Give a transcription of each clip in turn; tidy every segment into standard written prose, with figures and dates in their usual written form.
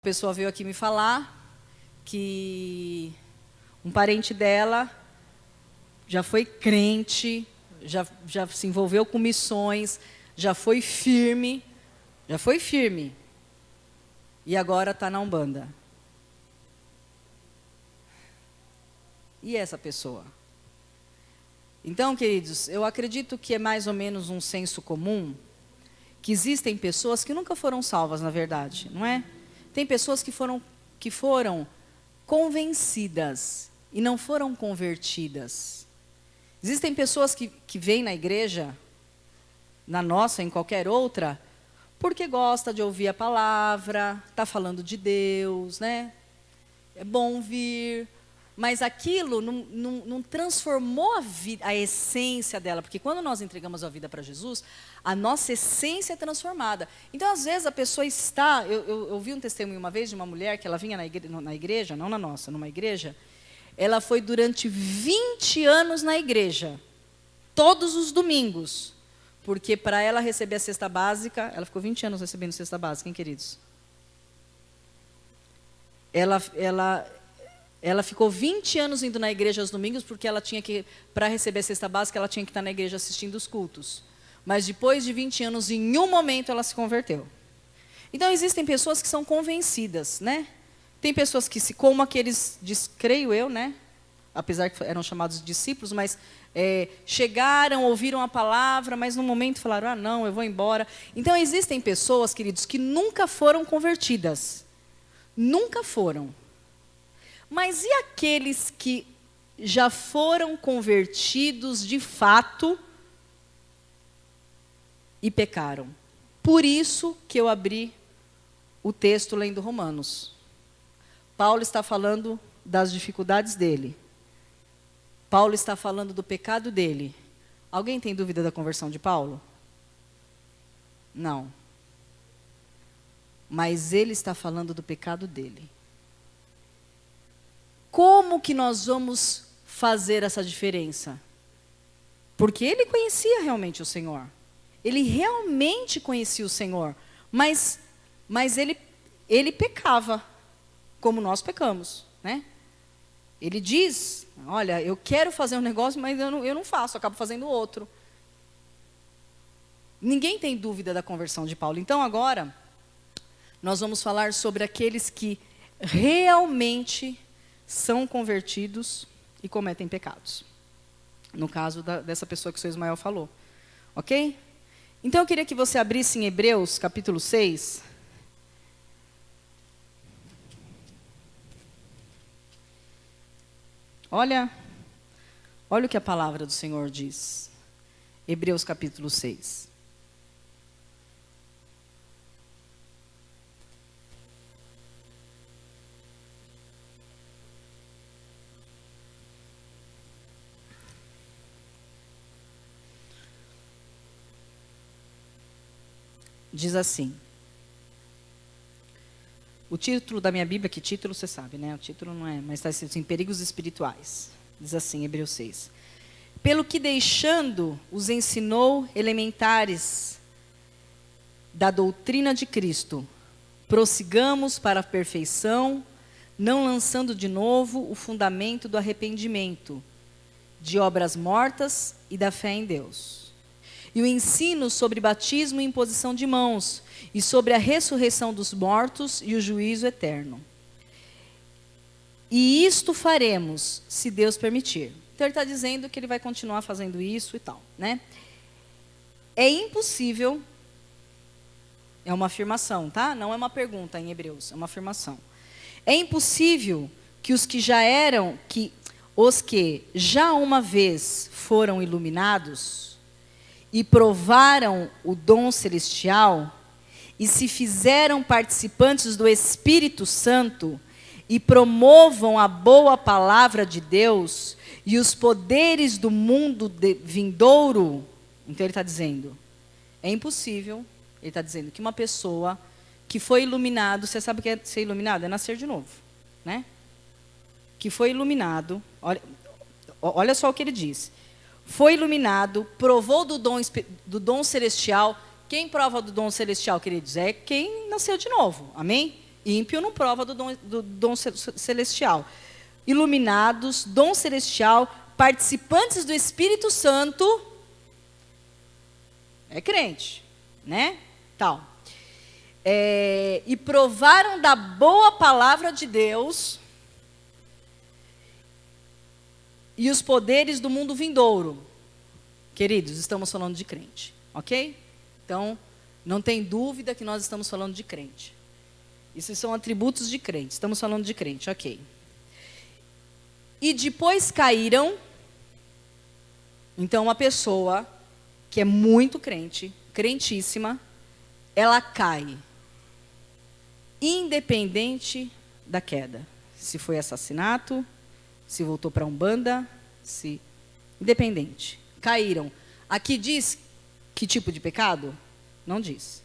A pessoa veio aqui me falar que um parente dela já foi crente, já se envolveu com missões, já foi firme, e agora está na Umbanda. E essa pessoa? Então, queridos, eu acredito que é mais ou menos um senso comum que existem pessoas que nunca foram salvas, na verdade, não é? Tem pessoas que foram convencidas e não foram convertidas. Existem pessoas que vêm na igreja, na nossa, em qualquer outra, porque gosta de ouvir a palavra, está falando de Deus, né? É bom vir, mas aquilo não transformou a essência dela, porque quando nós entregamos a vida para Jesus, a nossa essência é transformada. Então, às vezes, a pessoa está... Eu vi um testemunho uma vez de uma mulher que ela vinha na igreja, não na nossa, numa igreja. Ela foi durante 20 anos na igreja, todos os domingos, porque para ela receber a cesta básica, ela ficou 20 anos recebendo cesta básica, hein, queridos? Ela ficou 20 anos indo na igreja aos domingos, porque ela tinha que, para receber a cesta básica, ela tinha que estar na igreja assistindo os cultos. Mas depois de 20 anos, em um momento, ela se converteu. Então, existem pessoas que são convencidas, né? Tem pessoas que, como aqueles, creio eu, né? Apesar que eram chamados de discípulos, mas chegaram, ouviram a palavra, mas no momento falaram, ah, não, eu vou embora. Então, existem pessoas, queridos, que nunca foram convertidas. Nunca foram. Mas e aqueles que já foram convertidos de fato e pecaram? Por isso que eu abri o texto lendo Romanos. Paulo está falando das dificuldades dele. Paulo está falando do pecado dele. Alguém tem dúvida da conversão de Paulo? Não. Mas ele está falando do pecado dele. Como que nós vamos fazer essa diferença? Porque ele conhecia realmente o Senhor. Ele realmente conhecia o Senhor. Mas ele pecava, como nós pecamos, né? Ele diz, olha, eu quero fazer um negócio, mas eu não faço, eu acabo fazendo outro. Ninguém tem dúvida da conversão de Paulo. Então, agora, nós vamos falar sobre aqueles que realmente são convertidos e cometem pecados. No caso dessa pessoa que o seu Ismael falou. Ok? Então, eu queria que você abrisse em Hebreus, capítulo 6. Olha o que a palavra do Senhor diz. Hebreus, capítulo 6. Diz assim. O título da minha Bíblia, que título você sabe, né? O título não é, mas está escrito assim, perigos espirituais. Diz assim, Hebreus 6. Pelo que deixando os ensinou elementares da doutrina de Cristo, prossigamos para a perfeição, não lançando de novo o fundamento do arrependimento, de obras mortas e da fé em Deus. E o ensino sobre batismo e imposição de mãos, e sobre a ressurreição dos mortos e o juízo eterno. E isto faremos, se Deus permitir. Então ele está dizendo que ele vai continuar fazendo isso e tal, né? É impossível, é uma afirmação, tá? Não é uma pergunta em Hebreus, é uma afirmação. É impossível que os que já uma vez foram iluminados e provaram o dom celestial e se fizeram participantes do Espírito Santo e promovam a boa palavra de Deus e os poderes do mundo vindouro. Então ele está dizendo, é impossível, ele está dizendo que uma pessoa que foi iluminado, você sabe o que é ser iluminado? É nascer de novo, né? Que foi iluminado, olha só o que ele diz. Foi iluminado, provou do dom celestial. Quem prova do dom celestial, queridos? É quem nasceu de novo, amém? Ímpio não prova do dom celestial. Iluminados, dom celestial, participantes do Espírito Santo, é crente, né? Tal. E provaram da boa palavra de Deus e os poderes do mundo vindouro. Queridos, estamos falando de crente, ok? Então, não tem dúvida que nós estamos falando de crente. Isso são atributos de crente, estamos falando de crente, ok. E depois caíram. Então, uma pessoa que é muito crente, crentíssima, ela cai, independente da queda. Se foi assassinato, se voltou para a Umbanda, independente. Caíram. Aqui diz que tipo de pecado? Não diz.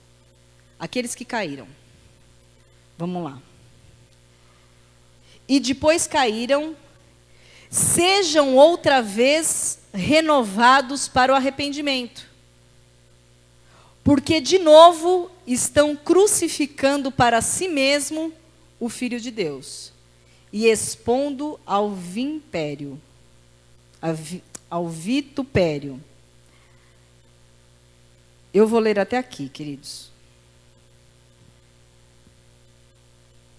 Aqueles que caíram. Vamos lá. E depois caíram, sejam outra vez renovados para o arrependimento. Porque de novo estão crucificando para si mesmo o Filho de Deus e expondo ao vipério, ao vitupério. Eu vou ler até aqui, queridos.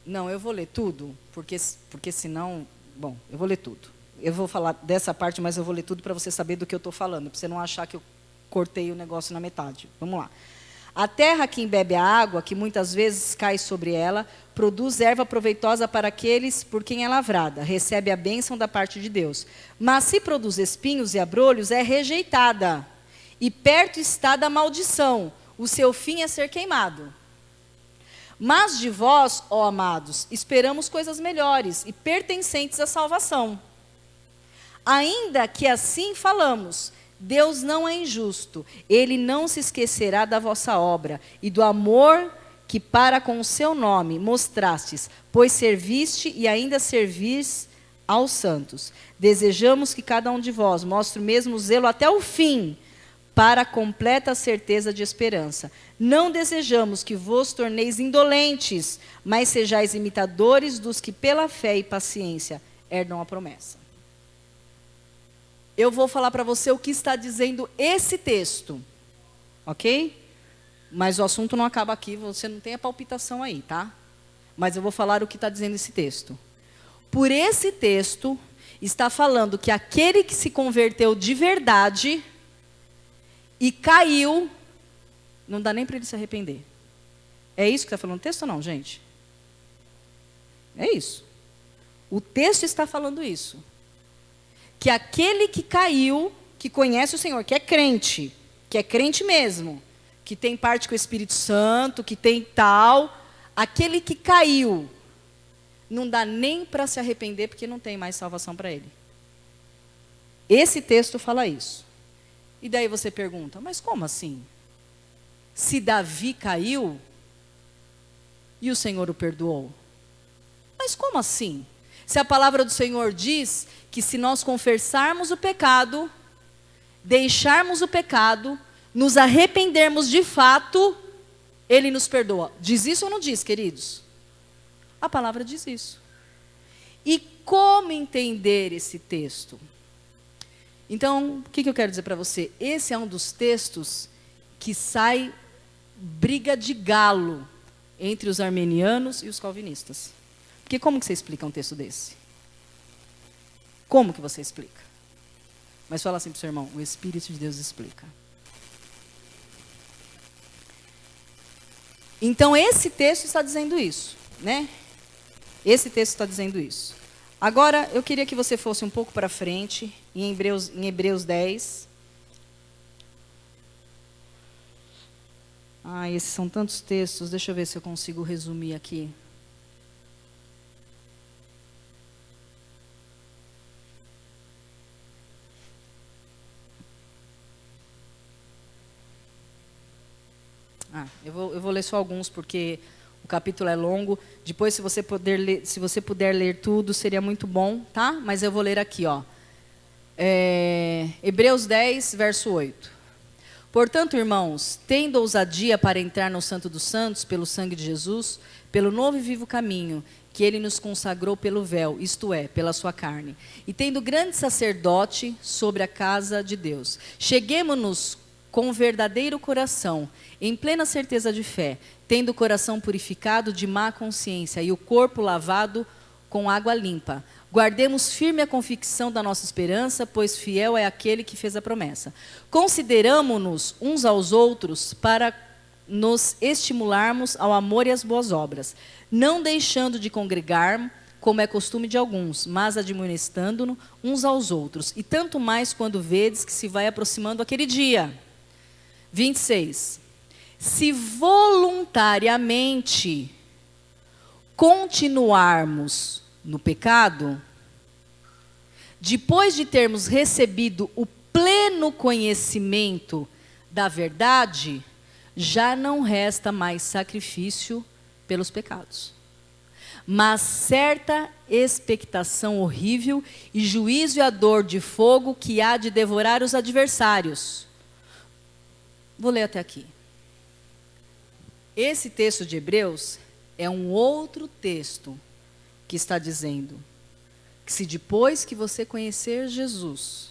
Não, eu vou ler tudo, porque senão... Bom, eu vou ler tudo. Eu vou falar dessa parte, mas eu vou ler tudo para você saber do que eu estou falando, para você não achar que eu cortei o negócio na metade. Vamos lá. A terra que embebe a água, que muitas vezes cai sobre ela, produz erva proveitosa para aqueles por quem é lavrada, recebe a bênção da parte de Deus. Mas se produz espinhos e abrolhos, é rejeitada, e perto está da maldição, o seu fim é ser queimado. Mas de vós, ó amados, esperamos coisas melhores e pertencentes à salvação. Ainda que assim falamos, Deus não é injusto, Ele não se esquecerá da vossa obra e do amor que para com o seu nome mostrastes, pois serviste e ainda servis aos santos. Desejamos que cada um de vós mostre o mesmo zelo até o fim, para a completa certeza de esperança. Não desejamos que vos torneis indolentes, mas sejais imitadores dos que pela fé e paciência herdam a promessa. Eu vou falar para você o que está dizendo esse texto, ok? Mas o assunto não acaba aqui, você não tem a palpitação aí, tá? Mas eu vou falar o que está dizendo esse texto. Por esse texto, está falando que aquele que se converteu de verdade e caiu, não dá nem para ele se arrepender. É isso que está falando o texto ou não, gente? É isso. O texto está falando isso. Que aquele que caiu, que conhece o Senhor, que é crente mesmo, que tem parte com o Espírito Santo, que tem tal, aquele que caiu, não dá nem para se arrepender, porque não tem mais salvação para ele. Esse texto fala isso. E daí você pergunta, mas como assim? Se Davi caiu e o Senhor o perdoou? Mas como assim? Se a palavra do Senhor diz que se nós confessarmos o pecado, deixarmos o pecado, nos arrependermos de fato, Ele nos perdoa. Diz isso ou não diz, queridos? A palavra diz isso. E como entender esse texto? Então, o que eu quero dizer para você? Esse é um dos textos que sai briga de galo entre os armenianos e os calvinistas. Porque como que você explica um texto desse? Como que você explica? Mas fala assim para o seu irmão, o Espírito de Deus explica. Então, esse texto está dizendo isso, né? Esse texto está dizendo isso. Agora, eu queria que você fosse um pouco para frente, em Hebreus 10. Esses são tantos textos, deixa eu ver se eu consigo resumir aqui. Eu vou ler só alguns, porque o capítulo é longo. Depois, se você puder ler tudo, seria muito bom, tá? Mas eu vou ler aqui, ó. Hebreus 10, verso 8. Portanto, irmãos, tendo ousadia para entrar no Santo dos Santos, pelo sangue de Jesus, pelo novo e vivo caminho, que ele nos consagrou pelo véu, isto é, pela sua carne, e tendo grande sacerdote sobre a casa de Deus, cheguemo-nos com verdadeiro coração, em plena certeza de fé, tendo o coração purificado de má consciência e o corpo lavado com água limpa. Guardemos firme a convicção da nossa esperança, pois fiel é aquele que fez a promessa. Consideramo-nos uns aos outros para nos estimularmos ao amor e às boas obras, não deixando de congregar, como é costume de alguns, mas admoestando-nos uns aos outros, e tanto mais quando vedes que se vai aproximando aquele dia. 26. Se voluntariamente continuarmos no pecado, depois de termos recebido o pleno conhecimento da verdade, já não resta mais sacrifício pelos pecados, mas certa expectação horrível e juízo e a dor de fogo que há de devorar os adversários. Vou ler até aqui. Esse texto de Hebreus é um outro texto que está dizendo que se depois que você conhecer Jesus,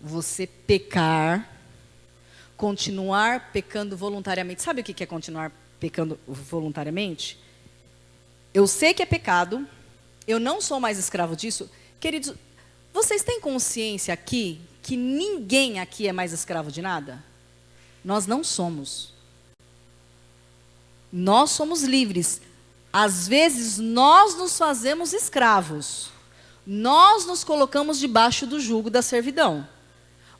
você pecar, continuar pecando voluntariamente. Sabe o que é continuar pecando voluntariamente? Eu sei que é pecado, eu não sou mais escravo disso. Queridos, vocês têm consciência aqui que ninguém aqui é mais escravo de nada? Nós não somos. Nós somos livres. Às vezes, nós nos fazemos escravos. Nós nos colocamos debaixo do jugo da servidão.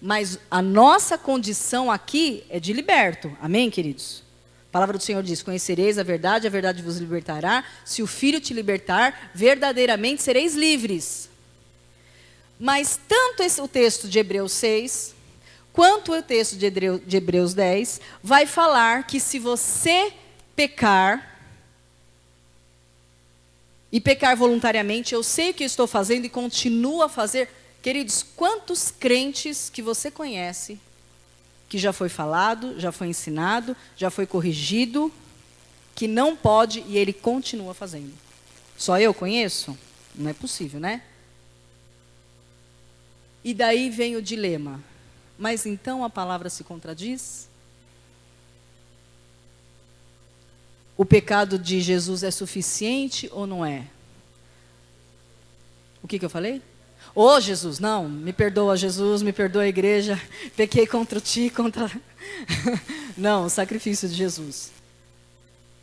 Mas a nossa condição aqui é de liberto. Amém, queridos? A palavra do Senhor diz: conhecereis a verdade vos libertará. Se o Filho te libertar, verdadeiramente sereis livres. Mas tanto o texto de Hebreus 6, quanto o texto de Hebreus 10, vai falar que se você pecar, e pecar voluntariamente, eu sei o que estou fazendo e continuo a fazer. Queridos, quantos crentes que você conhece, que já foi falado, já foi ensinado, já foi corrigido, que não pode e ele continua fazendo? Só eu conheço? Não é possível, né? E daí vem o dilema. Mas então a palavra se contradiz? O pecado de Jesus é suficiente ou não é? O que eu falei? Ô Jesus, não, me perdoa Jesus, me perdoa a igreja, pequei contra ti, contra... Não, o sacrifício de Jesus.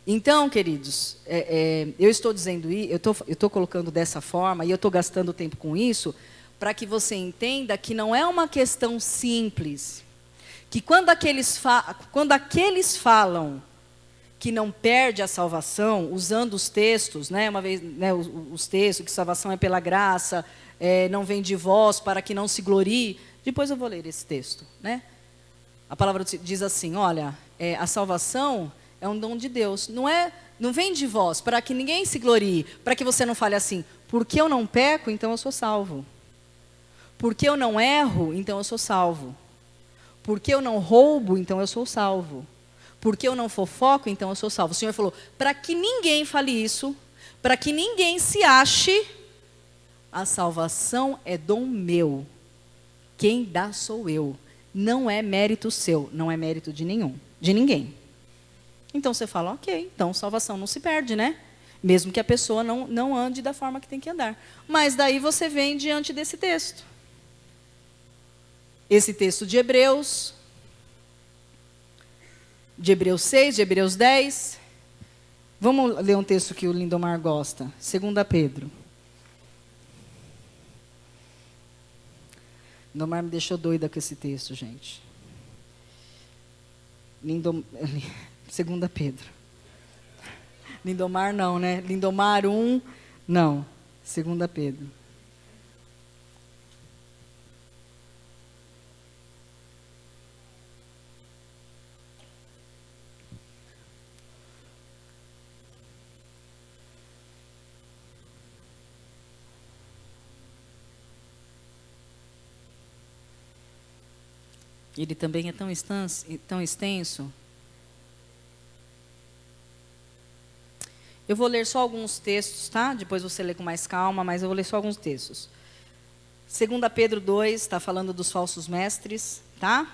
Então, queridos, eu estou dizendo, eu estou colocando dessa forma, e eu estou gastando tempo com isso, para que você entenda que não é uma questão simples, que quando aqueles falam que não perde a salvação, usando os textos, né, uma vez, né, os textos, que salvação é pela graça, não vem de vós para que não se glorie. Depois eu vou ler esse texto, né? A palavra diz assim, olha, a salvação é um dom de Deus, não vem de vós para que ninguém se glorie, para que você não fale assim, porque eu não peco, então eu sou salvo. Porque eu não erro, então eu sou salvo. Porque eu não roubo, então eu sou salvo. Porque eu não fofoco, então eu sou salvo. O Senhor falou, para que ninguém fale isso, para que ninguém se ache, a salvação é dom meu. Quem dá sou eu. Não é mérito seu, não é mérito de ninguém. Então você fala, ok, então salvação não se perde, né? Mesmo que a pessoa não ande da forma que tem que andar. Mas daí você vem diante desse texto. Esse texto de Hebreus 6, de Hebreus 10. Vamos ler um texto que o Lindomar gosta. 2 Pedro. Lindomar me deixou doida com esse texto, gente. 2 Pedro. Lindomar não, né? Lindomar 1, não. 2 Pedro. Ele também é tão extenso. Eu vou ler só alguns textos, tá? Depois você lê com mais calma, mas eu vou ler só alguns textos. 2 Pedro 2 está falando dos falsos mestres, tá?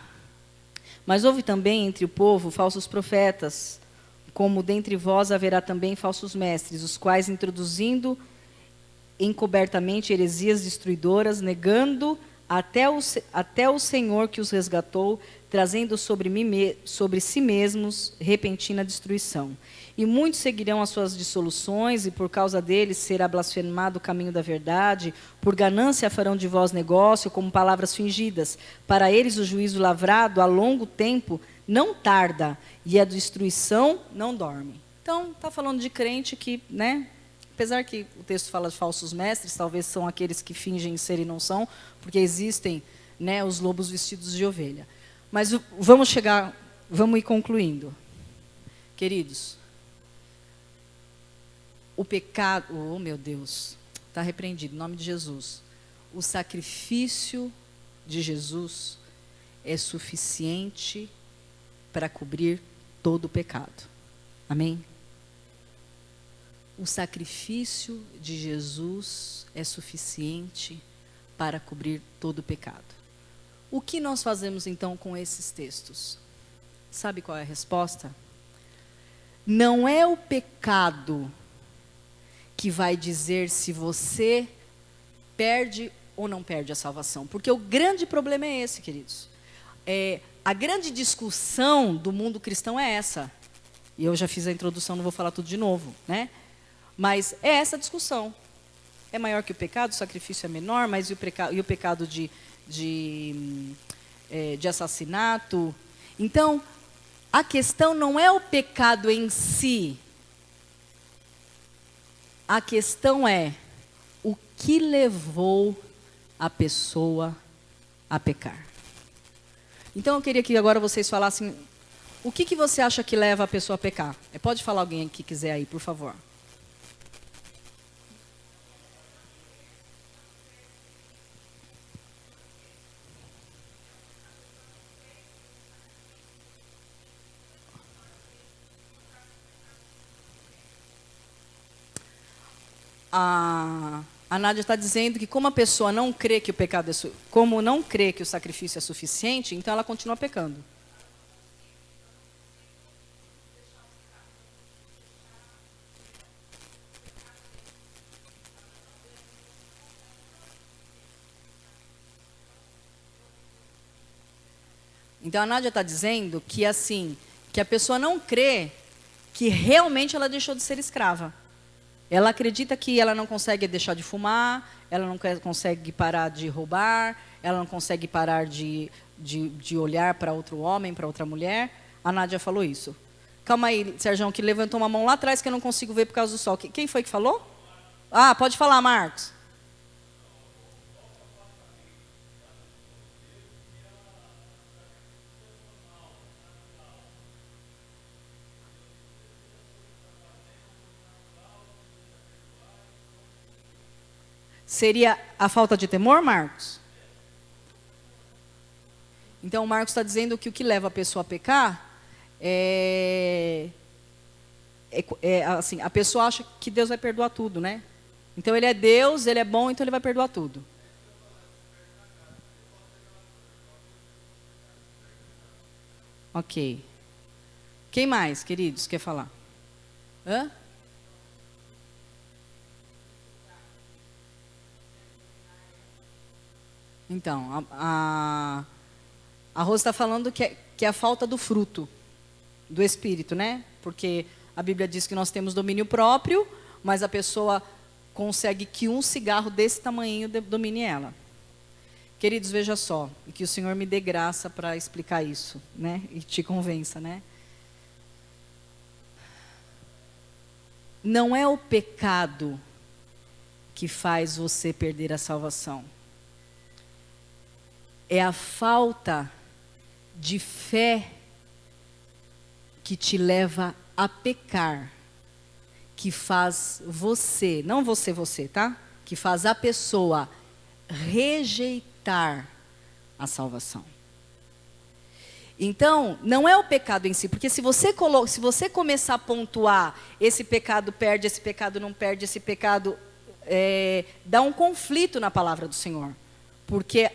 Mas houve também entre o povo falsos profetas, como dentre vós haverá também falsos mestres, os quais introduzindo encobertamente heresias destruidoras, negando até o Senhor que os resgatou, trazendo sobre si mesmos repentina destruição. E muitos seguirão as suas dissoluções, e por causa deles será blasfemado o caminho da verdade. Por ganância farão de vós negócio, como palavras fingidas. Para eles o juízo lavrado a longo tempo não tarda, e a destruição não dorme. Então, está falando de crente que, né? Apesar que o texto fala de falsos mestres, talvez são aqueles que fingem ser e não são, porque existem, né, os lobos vestidos de ovelha. Mas vamos ir concluindo. Queridos, o pecado, oh meu Deus, está repreendido, em nome de Jesus. O sacrifício de Jesus é suficiente para cobrir todo o pecado. Amém? O sacrifício de Jesus é suficiente para cobrir todo o pecado. O que nós fazemos então com esses textos? Sabe qual é a resposta? Não é o pecado que vai dizer se você perde ou não perde a salvação. Porque o grande problema é esse, queridos. A grande discussão do mundo cristão é essa. E eu já fiz a introdução, não vou falar tudo de novo, né? Mas é essa a discussão. É maior que o pecado, o sacrifício é menor, mas e o pecado de assassinato? Então, a questão não é o pecado em si. A questão é o que levou a pessoa a pecar. Então, eu queria que agora vocês falassem, o que você acha que leva a pessoa a pecar? Pode falar alguém que quiser aí, por favor. A Nádia está dizendo que como a pessoa não crê que o pecado como não crê que o sacrifício é suficiente, então ela continua pecando. Então a Nádia está dizendo que assim, que a pessoa não crê que realmente ela deixou de ser escrava. Ela acredita que ela não consegue deixar de fumar, ela não consegue parar de roubar, ela não consegue parar de olhar para outro homem, para outra mulher. A Nádia falou isso. Calma aí, Sérgio, que levantou uma mão lá atrás que eu não consigo ver por causa do sol. Quem foi que falou? Ah, pode falar, Marcos. Seria a falta de temor, Marcos? Então, o Marcos está dizendo que o que leva a pessoa a pecar assim, a pessoa acha que Deus vai perdoar tudo, né? Então, ele é Deus, ele é bom, então ele vai perdoar tudo. Ok. Quem mais, queridos, quer falar? Hã? Então, a Rosa está falando que é a falta do fruto do Espírito, né? Porque a Bíblia diz que nós temos domínio próprio, mas a pessoa consegue que um cigarro desse tamanho domine ela. Queridos, veja só, e que o Senhor me dê graça para explicar isso, né? E te convença, né? Não é o pecado que faz você perder a salvação. É a falta de fé que te leva a pecar, que faz você, não você, tá? Que faz a pessoa rejeitar a salvação. Então, não é o pecado em si, porque se você começar a pontuar, esse pecado perde, esse pecado não perde, esse pecado dá um conflito na palavra do Senhor, porque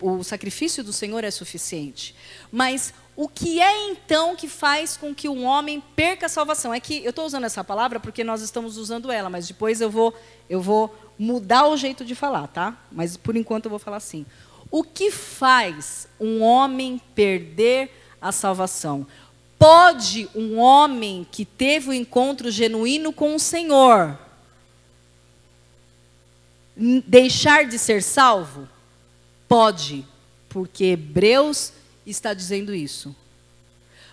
o sacrifício do Senhor é suficiente. Mas o que é então que faz com que um homem perca a salvação? É que eu estou usando essa palavra porque nós estamos usando ela, mas depois eu vou mudar o jeito de falar, tá? Mas por enquanto eu vou falar assim. O que faz um homem perder a salvação? Pode um homem que teve um encontro genuíno com o Senhor deixar de ser salvo? Pode, porque Hebreus está dizendo isso.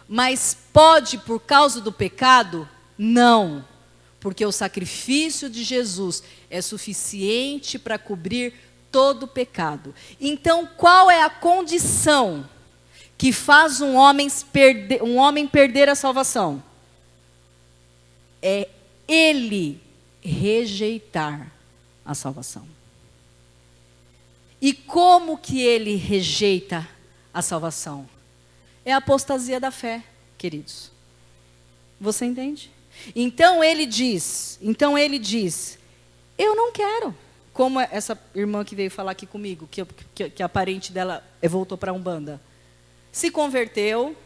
Mas pode por causa do pecado? Não, porque o sacrifício de Jesus é suficiente para cobrir todo o pecado. Então, qual é a condição que faz um homem perder a salvação? É ele rejeitar a salvação. E como que ele rejeita a salvação? É a apostasia da fé, queridos. Você entende? Então ele diz, eu não quero. Como essa irmã que veio falar aqui comigo, que a parente dela voltou para a Umbanda. Se converteu,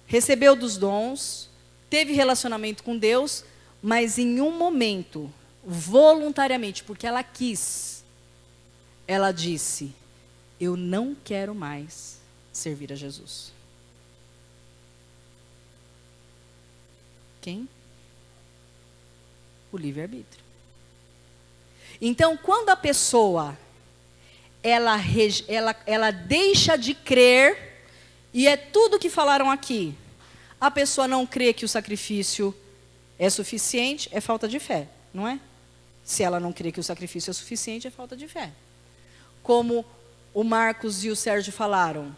recebeu dos dons, teve relacionamento com Deus, mas em um momento, voluntariamente, porque ela quis, ela disse, eu não quero mais servir a Jesus. Quem? O livre-arbítrio. Então, quando a pessoa, ela deixa de crer, e é tudo que falaram aqui, a pessoa não crê que o sacrifício é suficiente, é falta de fé, não é? Se ela não crê que o sacrifício é suficiente, é falta de fé. Como o Marcos e o Sérgio falaram,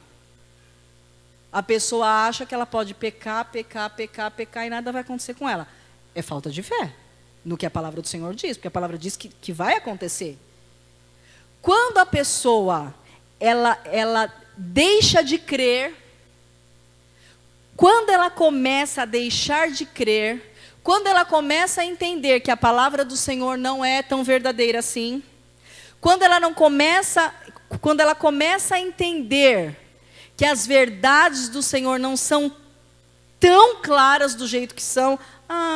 a pessoa acha que ela pode pecar e nada vai acontecer com ela. É falta de fé no que a palavra do Senhor diz, porque a palavra diz que vai acontecer. Quando a pessoa ela deixa de crer, quando ela começa a deixar de crer, quando ela começa a entender que a palavra do Senhor não é tão verdadeira assim, quando ela começa a entender que as verdades do Senhor não são tão claras do jeito que são,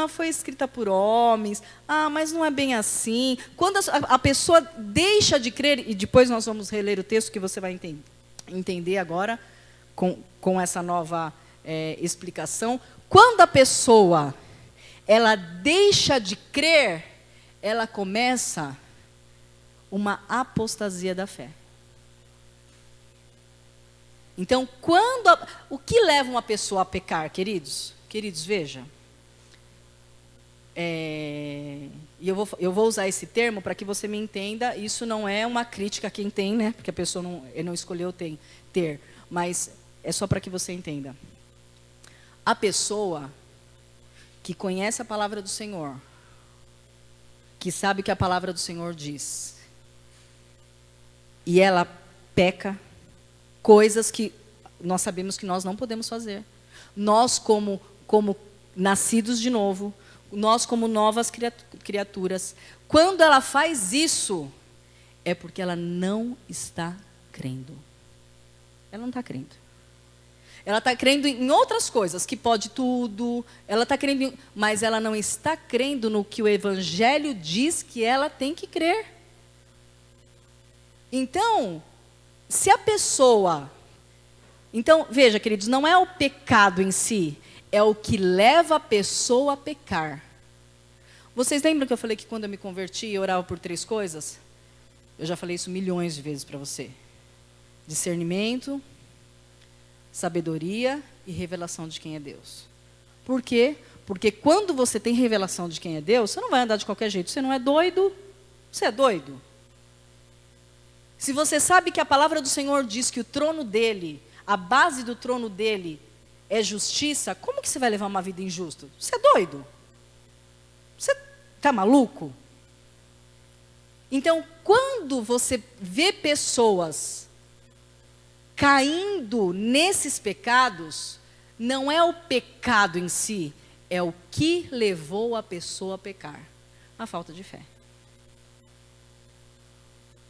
foi escrita por homens, mas não é bem assim. Quando a pessoa deixa de crer, e depois nós vamos reler o texto que você vai entender agora, com essa nova explicação. Quando a pessoa ela deixa de crer, ela começa uma apostasia da fé. Então, o que leva uma pessoa a pecar, queridos? Queridos, veja. E eu vou usar esse termo para que você me entenda. Isso não é uma crítica a quem tem, né? Porque a pessoa não escolheu ter. Mas é só para que você entenda. A pessoa que conhece a palavra do Senhor, que sabe o que a palavra do Senhor diz, e ela peca, coisas que nós sabemos que nós não podemos fazer. Nós, como nascidos de novo, nós como novas criaturas, quando ela faz isso, é porque ela não está crendo. Ela não está crendo. Ela está crendo em outras coisas, que pode tudo, ela está crendo, mas ela não está crendo no que o Evangelho diz que ela tem que crer. Então, se a pessoa... Então, veja, queridos, não é o pecado em si, é o que leva a pessoa a pecar. Vocês lembram que eu falei que quando eu me converti, eu orava por 3 coisas? Eu já falei isso milhões de vezes para você. Discernimento, sabedoria e revelação de quem é Deus. Por quê? Porque quando você tem revelação de quem é Deus, você não vai andar de qualquer jeito. Você não é doido? Você é doido? Se você sabe que a palavra do Senhor diz que o trono dele, a base do trono dele é justiça, como que você vai levar uma vida injusta? Você é doido? Você está maluco? Então, quando você vê pessoas caindo nesses pecados, não é o pecado em si, é o que levou a pessoa a pecar. A falta de fé.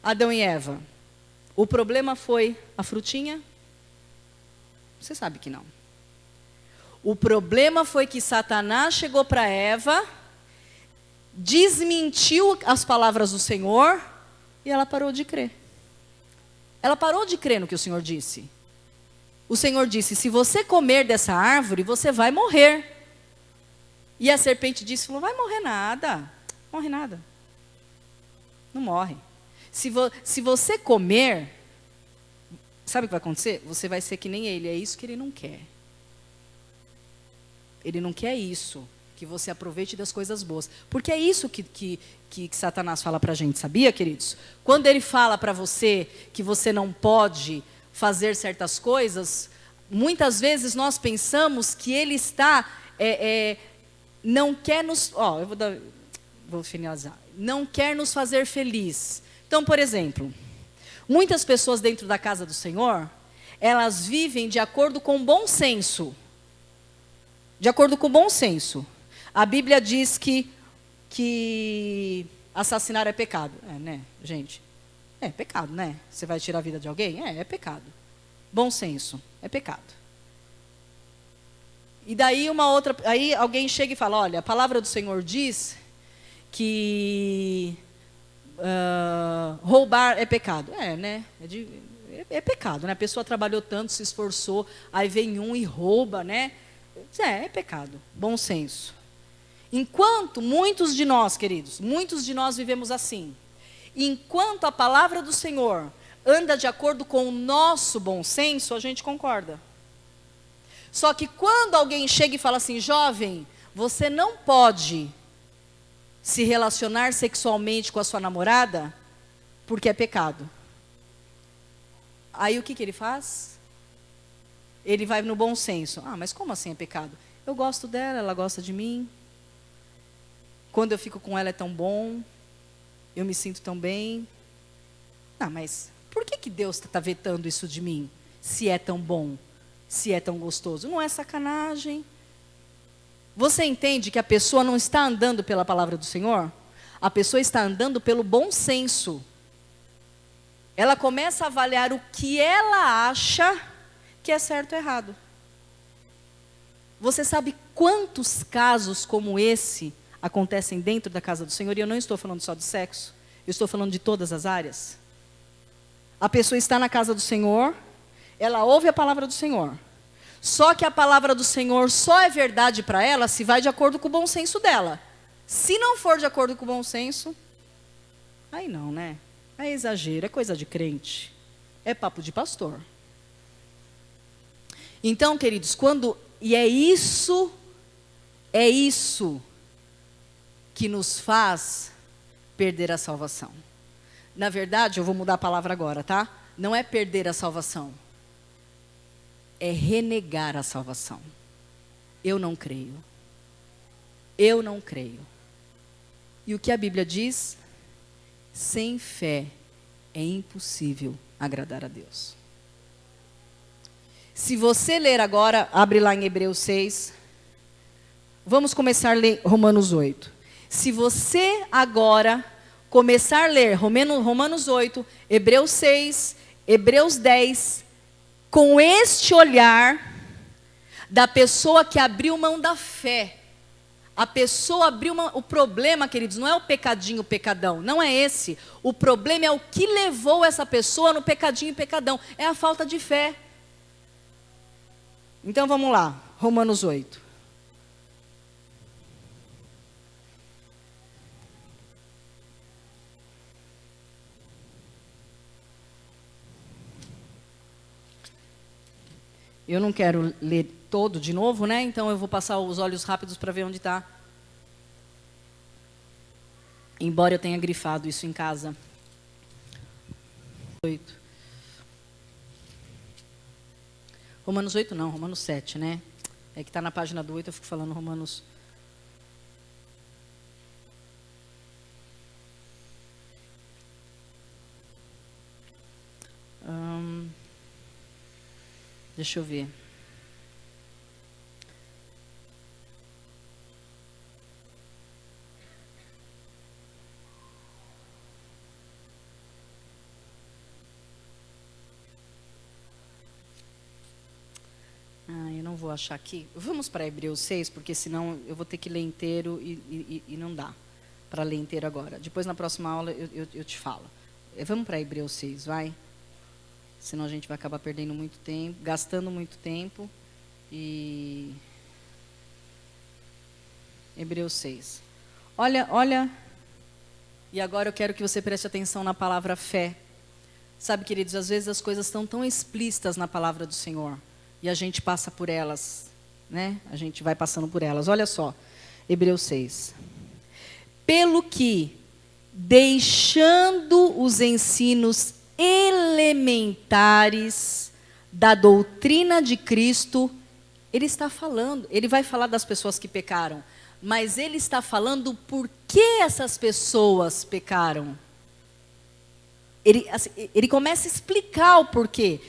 Adão e Eva. O problema foi a frutinha? Você sabe que não. O problema foi que Satanás chegou para Eva, desmentiu as palavras do Senhor e ela parou de crer. Ela parou de crer no que o Senhor disse. O Senhor disse: se você comer dessa árvore, você vai morrer. E a serpente disse: não vai morrer nada. Morre nada. Não morre. Se você comer, sabe o que vai acontecer? Você vai ser que nem ele. É isso que ele não quer. Ele não quer isso, que você aproveite das coisas boas. Porque é isso que Satanás fala para a gente, sabia, queridos? Quando ele fala para você que você não pode fazer certas coisas, muitas vezes nós pensamos que ele está, não quer nos... vou finalizar. Não quer nos fazer feliz. Então, por exemplo, muitas pessoas dentro da casa do Senhor, elas vivem de acordo com o bom senso. De acordo com o bom senso. A Bíblia diz que assassinar é pecado. Né, gente? É pecado, né? Você vai tirar a vida de alguém? É pecado. Bom senso, é pecado. E daí aí alguém chega e fala: olha, a palavra do Senhor diz que roubar é pecado. Né? É pecado, né? A pessoa trabalhou tanto, se esforçou, aí vem um e rouba, né? É pecado. Bom senso. Enquanto muitos de nós, queridos, muitos de nós vivemos assim. Enquanto a palavra do Senhor anda de acordo com o nosso bom senso, a gente concorda. Só que quando alguém chega e fala assim: jovem, você não pode se relacionar sexualmente com a sua namorada, porque é pecado. Aí o que ele faz? Ele vai no bom senso. Mas como assim é pecado? Eu gosto dela, ela gosta de mim. Quando eu fico com ela é tão bom. Eu me sinto tão bem. Mas por que Deus está vetando isso de mim? Se é tão bom, se é tão gostoso. Não é sacanagem? Você entende que a pessoa não está andando pela palavra do Senhor? A pessoa está andando pelo bom senso. Ela começa a avaliar o que ela acha que é certo ou errado. Você sabe quantos casos como esse acontecem dentro da casa do Senhor? E eu não estou falando só de sexo, eu estou falando de todas as áreas. A pessoa está na casa do Senhor, ela ouve a palavra do Senhor. Só que a palavra do Senhor só é verdade para ela se vai de acordo com o bom senso dela. Se não for de acordo com o bom senso, aí não, né? É exagero, é coisa de crente. É papo de pastor. Então, queridos, é isso que nos faz perder a salvação. Na verdade, eu vou mudar a palavra agora, tá? Não é perder a salvação. É renegar a salvação. Eu não creio. Eu não creio. E o que a Bíblia diz? Sem fé é impossível agradar a Deus. Se você ler agora, abre lá em Hebreus 6. Vamos começar a ler Romanos 8. Se você agora começar a ler Romanos 8, Hebreus 6, Hebreus 10, com este olhar da pessoa que abriu mão da fé. A pessoa abriu mão. O problema, queridos, não é o pecadinho, o pecadão. Não é esse. O problema é o que levou essa pessoa no pecadinho e pecadão. É a falta de fé. Então vamos lá, Romanos 8. Eu não quero ler todo de novo, né? Então eu vou passar os olhos rápidos para ver onde está. Embora eu tenha grifado isso em casa. 8. Romanos 8 não, Romanos 7, né? É que está na página do 8, eu fico falando Romanos. Deixa eu ver. Eu não vou achar aqui. Vamos para Hebreus 6, porque senão eu vou ter que ler inteiro e não dá para ler inteiro agora. Depois, na próxima aula, eu te falo. Vamos para Hebreus 6, vai? Senão a gente vai acabar perdendo muito tempo, gastando muito tempo. E Hebreus 6. Olha. E agora eu quero que você preste atenção na palavra fé. Sabe, queridos, às vezes as coisas estão tão explícitas na palavra do Senhor. E a gente passa por elas, né? A gente vai passando por elas. Olha só, Hebreus 6. Pelo que, deixando os ensinos elementares da doutrina de Cristo, ele está falando, ele vai falar das pessoas que pecaram, mas ele está falando por que essas pessoas pecaram. Ele começa a explicar o porquê.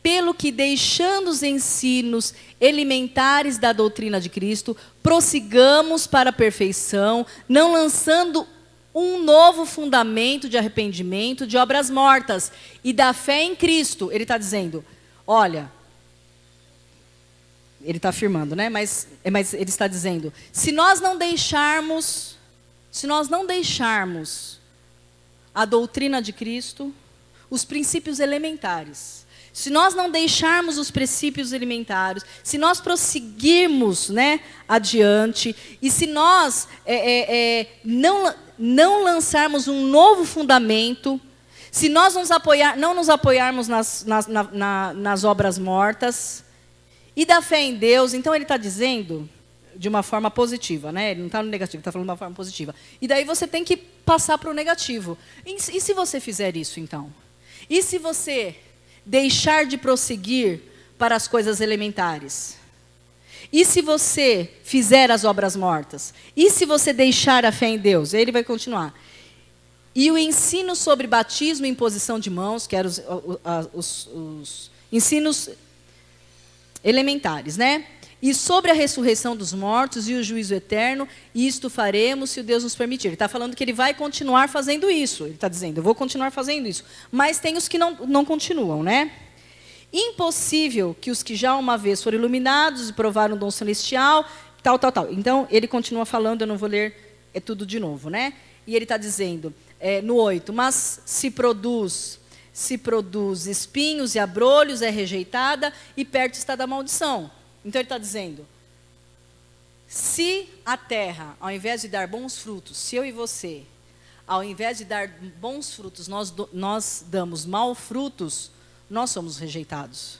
Pelo que, deixando os ensinos elementares da doutrina de Cristo, prossigamos para a perfeição, não lançando um novo fundamento de arrependimento, de obras mortas e da fé em Cristo. Ele está dizendo, olha, ele está afirmando, né? Mas ele está dizendo, se nós não deixarmos a doutrina de Cristo, os princípios elementares, se nós não deixarmos os princípios elementares, se nós prosseguirmos, né, adiante, e se nós não lançarmos um novo fundamento, se nós não nos apoiarmos nas obras mortas, e da fé em Deus, então ele está dizendo de uma forma positiva, né? Ele não está no negativo, ele está falando de uma forma positiva. E daí você tem que passar para o negativo. E se você fizer isso, então? E se você deixar de prosseguir para as coisas elementares? E se você fizer as obras mortas? E se você deixar a fé em Deus? Aí ele vai continuar. E o ensino sobre batismo e imposição de mãos, que eram os ensinos elementares, né? E sobre a ressurreição dos mortos e o juízo eterno, isto faremos se o Deus nos permitir. Ele está falando que ele vai continuar fazendo isso. Ele está dizendo, eu vou continuar fazendo isso. Mas tem os que não continuam, né? Impossível que os que já uma vez foram iluminados e provaram o dom celestial, tal. Então, ele continua falando, eu não vou ler tudo de novo, né? E ele está dizendo, no 8, mas se produz espinhos e abrolhos, é rejeitada, e perto está da maldição. Então ele está dizendo, se a terra, ao invés de dar bons frutos, se eu e você, ao invés de dar bons frutos, nós damos maus frutos, nós somos rejeitados.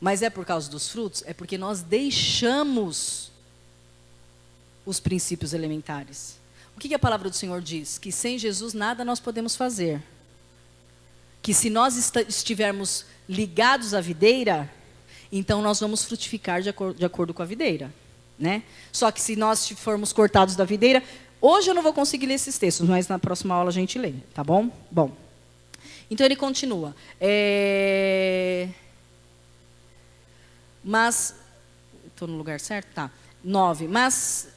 Mas é por causa dos frutos? É porque nós deixamos os princípios elementares. O que a palavra do Senhor diz? Que sem Jesus nada nós podemos fazer. Que se nós estivermos ligados à videira, então nós vamos frutificar de acordo com a videira, né? Só que se nós formos cortados da videira, hoje eu não vou conseguir ler esses textos, mas na próxima aula a gente lê, tá bom? Bom, então ele continua. Mas, estou no lugar certo? Tá. 9. Mas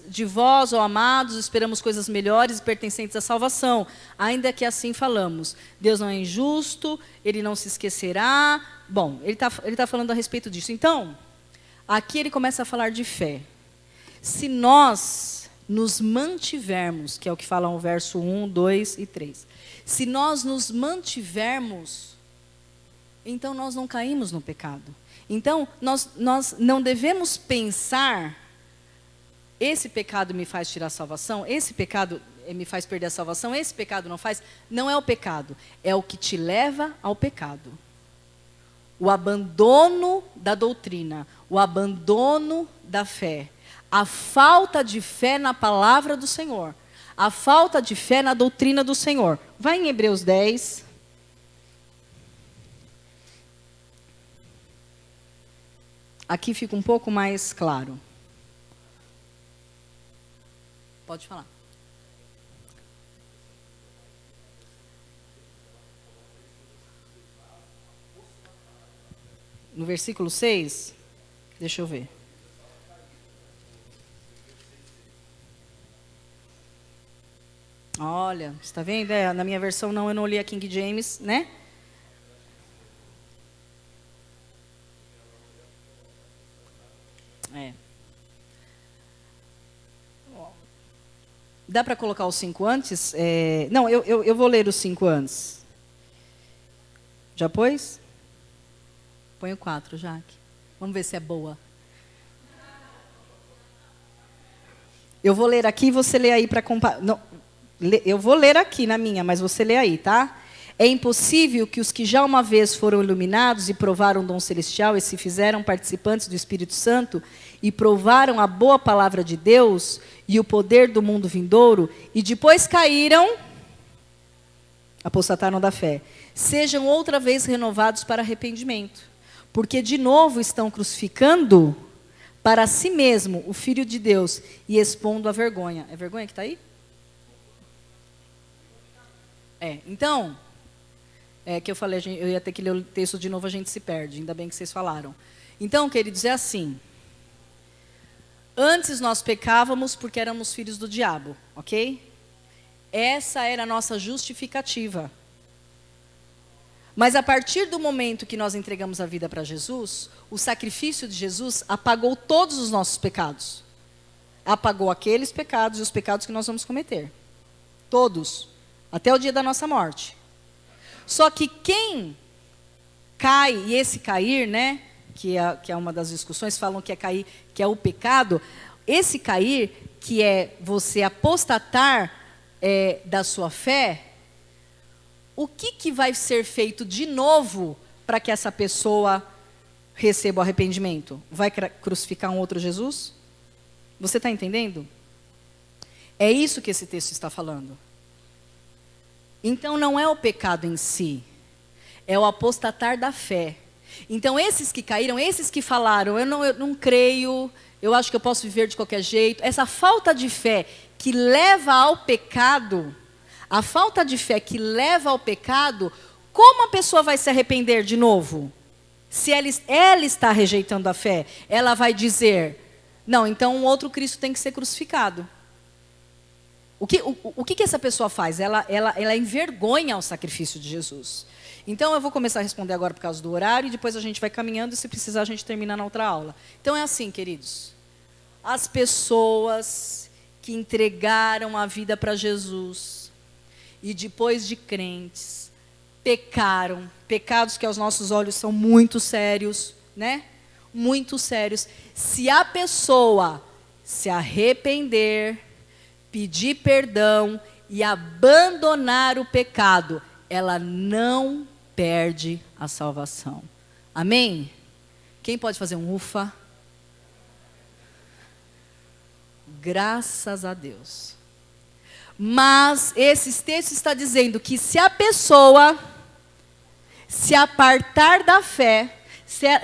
de vós, ó amados, esperamos coisas melhores e pertencentes à salvação, ainda que assim falamos. Deus não é injusto, Ele não se esquecerá. Bom, ele tá falando a respeito disso. Então, aqui ele começa a falar de fé. Se nós nos mantivermos, que é o que fala o verso 1, 2 e 3. Se nós nos mantivermos, então nós não caímos no pecado. Então, nós não devemos pensar, esse pecado me faz tirar a salvação, esse pecado me faz perder a salvação, esse pecado não faz. Não é o pecado, é o que te leva ao pecado. O abandono da doutrina, o abandono da fé, a falta de fé na palavra do Senhor, a falta de fé na doutrina do Senhor. Vai em Hebreus 10. Aqui fica um pouco mais claro. Pode falar. no versículo 6, deixa eu ver. Olha, você está vendo? Na minha versão não, eu não li a King James, né? Dá para colocar os 5 antes? Não, eu vou ler os 5 antes. Já pôs? Põe o 4, Jaque. Vamos ver se é boa. Eu vou ler aqui e você lê aí para comparar. Eu vou ler aqui na minha, mas você lê aí, tá? É impossível que os que já uma vez foram iluminados e provaram o dom celestial e se fizeram participantes do Espírito Santo e provaram a boa palavra de Deus e o poder do mundo vindouro e depois caíram, apostataram da fé, sejam outra vez renovados para arrependimento, porque de novo estão crucificando para si mesmo o Filho de Deus e expondo a vergonha. É vergonha que está aí? Então, que eu falei, eu ia ter que ler o texto de novo, a gente se perde, ainda bem que vocês falaram. Então, queridos, é assim. Antes nós pecávamos porque éramos filhos do diabo, ok? Essa era a nossa justificativa. Mas a partir do momento que nós entregamos a vida para Jesus, o sacrifício de Jesus apagou todos os nossos pecados. Apagou aqueles pecados e os pecados que nós vamos cometer. Todos. Até o dia da nossa morte. Só que quem cai, e esse cair, né, que é uma das discussões, falam que é cair, que é o pecado, esse cair, que é você apostatar da sua fé, o que vai ser feito de novo para que essa pessoa receba o arrependimento? Vai crucificar um outro Jesus? Você está entendendo? É isso que esse texto está falando. Então não é o pecado em si, é o apostatar da fé. Então esses que caíram, esses que falaram, eu não creio, eu acho que eu posso viver de qualquer jeito, essa falta de fé que leva ao pecado, a falta de fé que leva ao pecado, como a pessoa vai se arrepender de novo? Se ela está rejeitando a fé, ela vai dizer, não, então um outro Cristo tem que ser crucificado. O que essa pessoa faz? Ela envergonha o sacrifício de Jesus. Então, eu vou começar a responder agora por causa do horário, e depois a gente vai caminhando, e se precisar a gente termina na outra aula. Então, é assim, queridos. As pessoas que entregaram a vida para Jesus, e depois de crentes, pecaram, pecados que aos nossos olhos são muito sérios, né? Muito sérios. Se a pessoa se arrepender, pedir perdão e abandonar o pecado, ela não perde a salvação. Amém? Quem pode fazer um ufa? Graças a Deus. Mas esse texto está dizendo que se a pessoa se apartar da fé,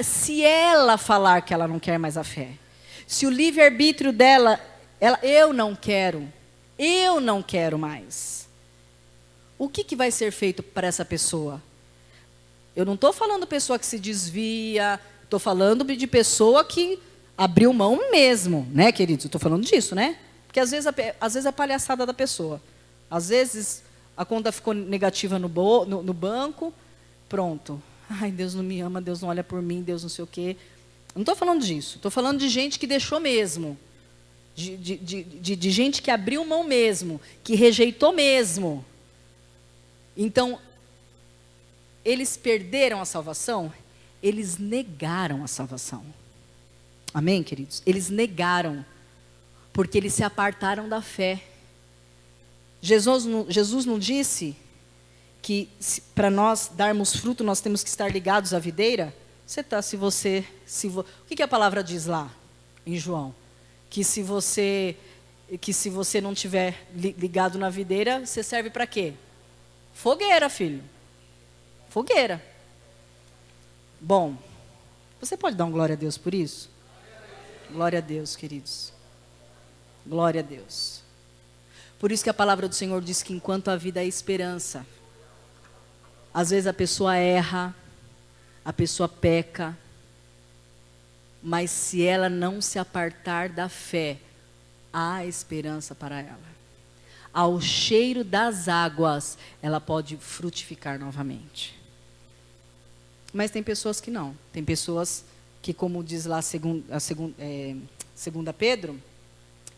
se ela falar que ela não quer mais a fé, se o livre-arbítrio dela, eu não quero mais. O que vai ser feito para essa pessoa? Eu não estou falando pessoa que se desvia, estou falando de pessoa que abriu mão mesmo, né, queridos? Estou falando disso, né? Porque às vezes é palhaçada da pessoa. Às vezes a conta ficou negativa no banco, pronto. Ai, Deus não me ama, Deus não olha por mim, Deus não sei o quê. Não estou falando disso, estou falando de gente que deixou mesmo. De gente que abriu mão mesmo, que rejeitou mesmo. Então, eles perderam a salvação, eles negaram a salvação. Amém, queridos? Eles negaram, porque eles se apartaram da fé. Jesus não disse que para nós darmos fruto, nós temos que estar ligados à videira? O que a palavra diz lá, em João? Que se você não tiver ligado na videira, você serve para quê? Fogueira, filho. Fogueira. Bom, você pode dar um glória a Deus por isso? Glória a Deus, queridos. Glória a Deus. Por isso que a palavra do Senhor diz que enquanto a vida é esperança, às vezes a pessoa erra, a pessoa peca, Mas se ela não se apartar da fé, há esperança para ela. Ao cheiro das águas, ela pode frutificar novamente. Mas tem pessoas que não. Tem pessoas que, como diz lá segunda Pedro,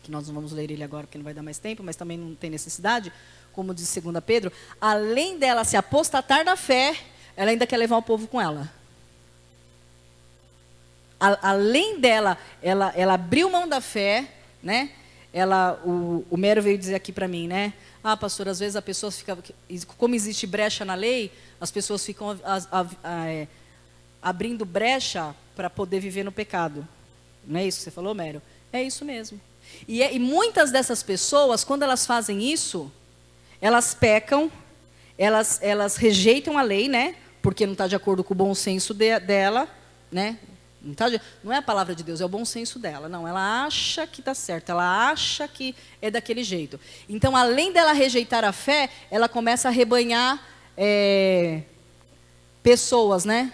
que nós não vamos ler ele agora porque não vai dar mais tempo, mas também não tem necessidade, como diz segunda Pedro, além dela se apostatar da fé, ela ainda quer levar o povo com ela. Além dela, ela abriu mão da fé, né? O Mero veio dizer aqui para mim, né? Ah, pastor, às vezes a pessoa fica, como existe brecha na lei, as pessoas ficam abrindo brecha para poder viver no pecado. Não é isso que você falou, Mero? É isso mesmo. E muitas dessas pessoas, quando elas fazem isso, elas pecam, elas rejeitam a lei, né? Porque não está de acordo com o bom senso dela, né? Não é a palavra de Deus, é o bom senso dela. Não, ela acha que está certo, ela acha que é daquele jeito. Então, além dela rejeitar a fé, ela começa a rebanhar pessoas, né?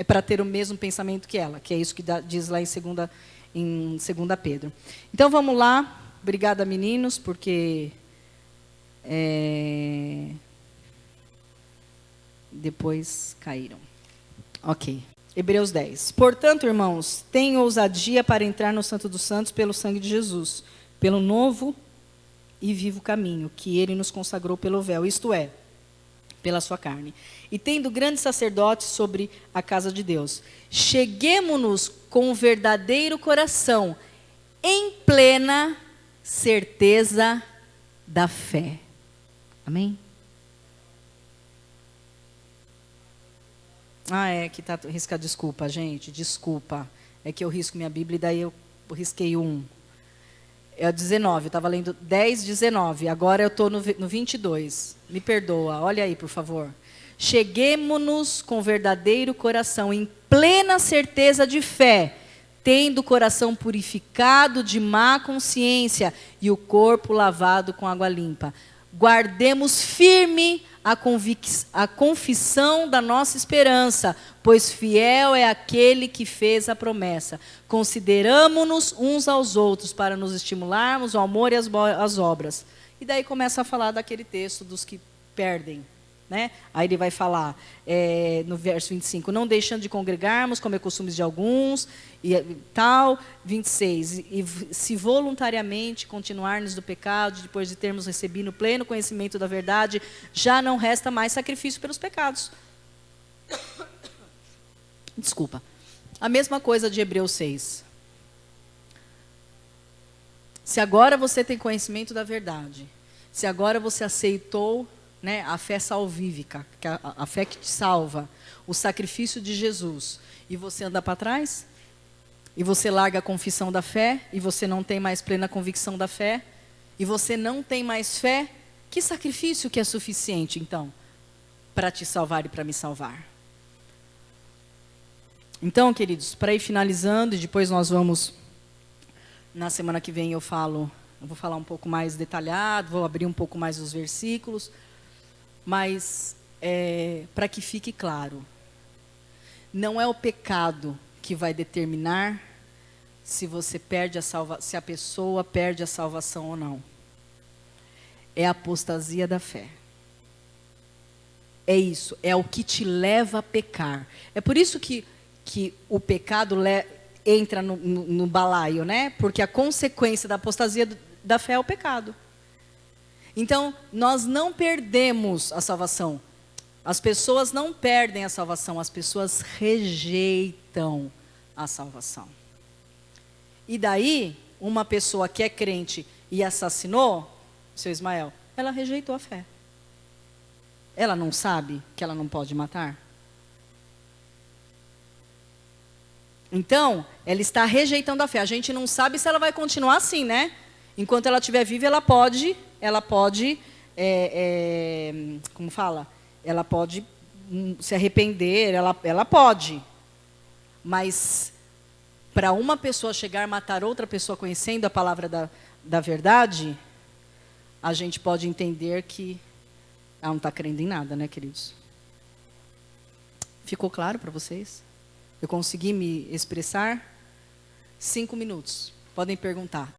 Para ter o mesmo pensamento que ela, que é isso que diz lá em 2 Pedro. Então, vamos lá. Obrigada, meninos, porque depois caíram. Ok. Hebreus 10. Portanto, irmãos, tenham ousadia para entrar no Santo dos Santos pelo sangue de Jesus, pelo novo e vivo caminho que ele nos consagrou pelo véu, isto é, pela sua carne. E tendo grande sacerdote sobre a casa de Deus, cheguemo-nos com o verdadeiro coração, em plena certeza da fé. Amém? Que está riscado, desculpa, gente, desculpa. É que eu risco minha Bíblia e daí eu risquei um. É o 19, eu estava lendo 10, 19, agora eu estou no 22. Me perdoa, olha aí, por favor. Cheguemo-nos com verdadeiro coração, em plena certeza de fé, tendo o coração purificado de má consciência e o corpo lavado com água limpa. Guardemos firme a confissão da nossa esperança, pois fiel é aquele que fez a promessa. Consideramo-nos uns aos outros para nos estimularmos ao amor e às obras. E daí começa a falar daquele texto dos que perdem. Né? Aí ele vai falar no verso 25, não deixando de congregarmos, como é costume de alguns, e tal, 26, e se voluntariamente continuarmos do pecado, depois de termos recebido o pleno conhecimento da verdade, já não resta mais sacrifício pelos pecados. Desculpa. A mesma coisa de Hebreus 6. Se agora você tem conhecimento da verdade, se agora você aceitou, né, a fé salvífica, a fé que te salva, o sacrifício de Jesus, e você anda para trás, e você larga a confissão da fé, e você não tem mais plena convicção da fé, e você não tem mais fé, que sacrifício que é suficiente, então, para te salvar e para me salvar? Então, queridos, para ir finalizando, e depois nós vamos, na semana que vem eu vou falar um pouco mais detalhado, vou abrir um pouco mais os versículos, mas para que fique claro, não é o pecado que vai determinar se a pessoa perde a salvação ou não. É a apostasia da fé. É isso, é o que te leva a pecar. É por isso que o pecado entra no balaio, né? Porque a consequência da apostasia da fé é o pecado. Então, nós não perdemos a salvação. As pessoas não perdem a salvação, as pessoas rejeitam a salvação. E daí, uma pessoa que é crente e assassinou, seu Ismael, ela rejeitou a fé. Ela não sabe que ela não pode matar? Então, ela está rejeitando a fé. A gente não sabe se ela vai continuar assim, né? Enquanto ela estiver viva, ela pode, como fala? Ela pode se arrepender, ela pode. Mas, para uma pessoa chegar a matar outra pessoa conhecendo a palavra da verdade, a gente pode entender que ela não está crendo em nada, né, queridos? Ficou claro para vocês? Eu consegui me expressar? 5 minutos. Podem perguntar.